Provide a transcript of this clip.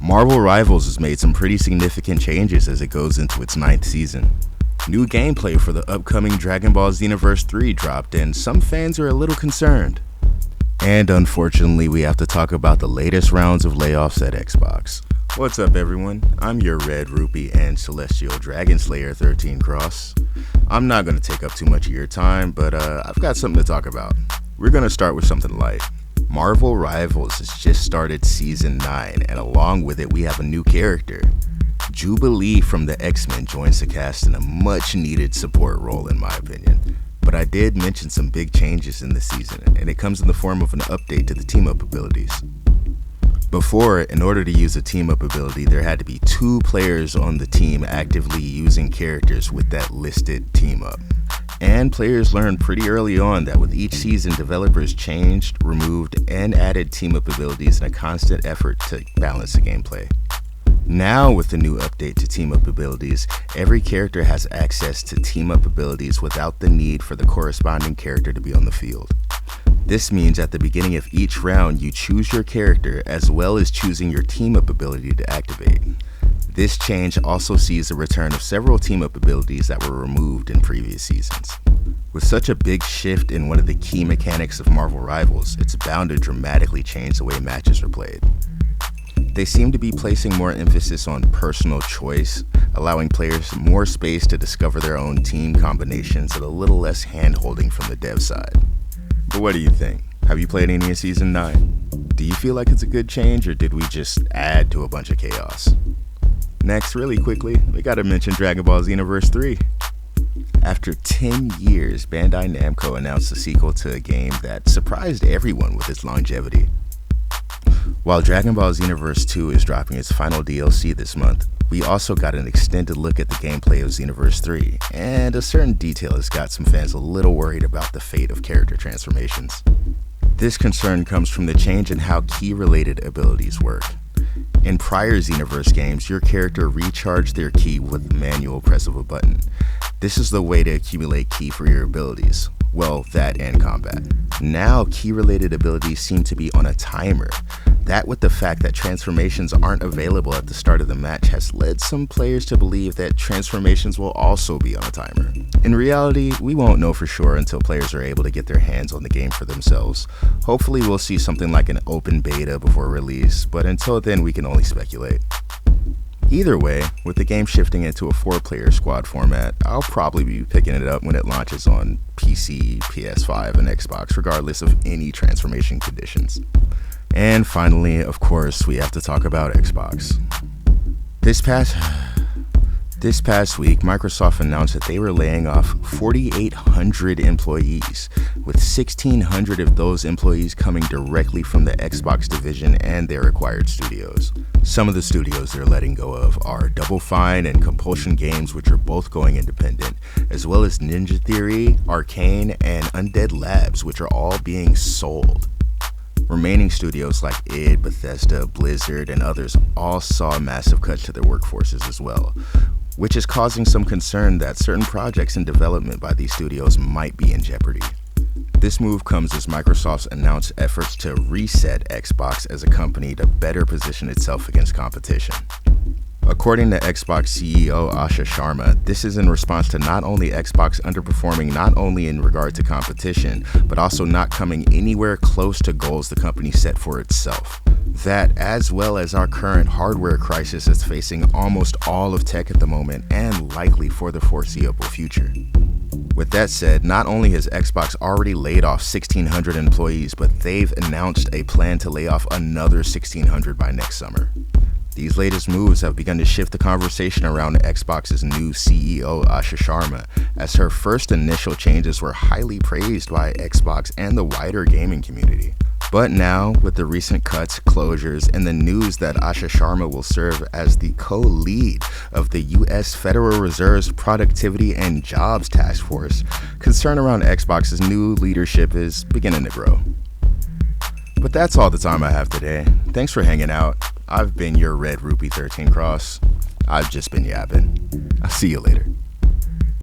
Marvel Rivals has made some pretty significant changes as it goes into its 9th season. New gameplay for the upcoming Dragon Ball Xenoverse 3 dropped, and some fans are a little concerned. And unfortunately, we have to talk about the latest rounds of layoffs at Xbox. What's up, everyone? I'm your Red Rupee and Celestial Dragon Slayer 13 Cross. I'm not going to take up too much of your time, but I've got something to talk about. We're going to start with something light. Marvel Rivals has just started Season 9, and along with it, we have a new character. Jubilee from the X-Men joins the cast in a much-needed support role, in my opinion. But I did mention some big changes in this season, and it comes in the form of an update to the team-up abilities. Before, in order to use a team-up ability, there had to be 2 players on the team actively using characters with that listed team-up. And players learned pretty early on that with each season, developers changed, removed, and added team-up abilities in a constant effort to balance the gameplay. Now, with the new update to team-up abilities, every character has access to team-up abilities without the need for the corresponding character to be on the field. This means at the beginning of each round, you choose your character as well as choosing your team-up ability to activate. This change also sees the return of several team-up abilities that were removed in previous seasons. With such a big shift in one of the key mechanics of Marvel Rivals, it's bound to dramatically change the way matches are played. They seem to be placing more emphasis on personal choice, allowing players more space to discover their own team combinations and a little less hand-holding from the dev side. But what do you think? Have you played any of Season 9? Do you feel like it's a good change, or did we just add to a bunch of chaos? Next, really quickly, we gotta mention Dragon Ball Xenoverse 3. After 10 years, Bandai Namco announced a sequel to a game that surprised everyone with its longevity. While Dragon Ball Xenoverse 2 is dropping its final DLC this month, we also got an extended look at the gameplay of Xenoverse 3, and a certain detail has got some fans a little worried about the fate of character transformations. This concern comes from the change in how key-related abilities work. In prior Xenoverse games, your character recharged their ki with the manual press of a button. This is the way to accumulate ki for your abilities. Well, that and combat. Now, key-related abilities seem to be on a timer. That, with the fact that transformations aren't available at the start of the match, has led some players to believe that transformations will also be on a timer. In reality, we won't know for sure until players are able to get their hands on the game for themselves. Hopefully we'll see something like an open beta before release, but until then we can only speculate. Either way, with the game shifting into a 4-player squad format, I'll probably be picking it up when it launches on PC, PS5, and Xbox, regardless of any transformation conditions. And finally, of course, we have to talk about Xbox. This past week, Microsoft announced that they were laying off 4,800 employees, with 1,600 of those employees coming directly from the Xbox division and their acquired studios. Some of the studios they're letting go of are Double Fine and Compulsion Games, which are both going independent, as well as Ninja Theory, Arcane, and Undead Labs, which are all being sold. Remaining studios like id, Bethesda, Blizzard, and others all saw massive cuts to their workforces as well, which is causing some concern that certain projects in development by these studios might be in jeopardy. This move comes as Microsoft's announced efforts to reset Xbox as a company to better position itself against competition. According to Xbox CEO Asha Sharma, this is in response to not only Xbox underperforming not only in regard to competition, but also not coming anywhere close to goals the company set for itself. That, as well as our current hardware crisis that's facing almost all of tech at the moment and likely for the foreseeable future. With that said, not only has Xbox already laid off 1,600 employees, but they've announced a plan to lay off another 1,600 by next summer. These latest moves have begun to shift the conversation around Xbox's new CEO, Asha Sharma, as her first initial changes were highly praised by Xbox and the wider gaming community. But now, with the recent cuts, closures, and the news that Asha Sharma will serve as the co-lead of the U.S. Federal Reserve's Productivity and Jobs Task Force, concern around Xbox's new leadership is beginning to grow. But that's all the time I have today. Thanks for hanging out. I've been your Red Rupee 13 Cross. I've just been yapping. I'll see you later.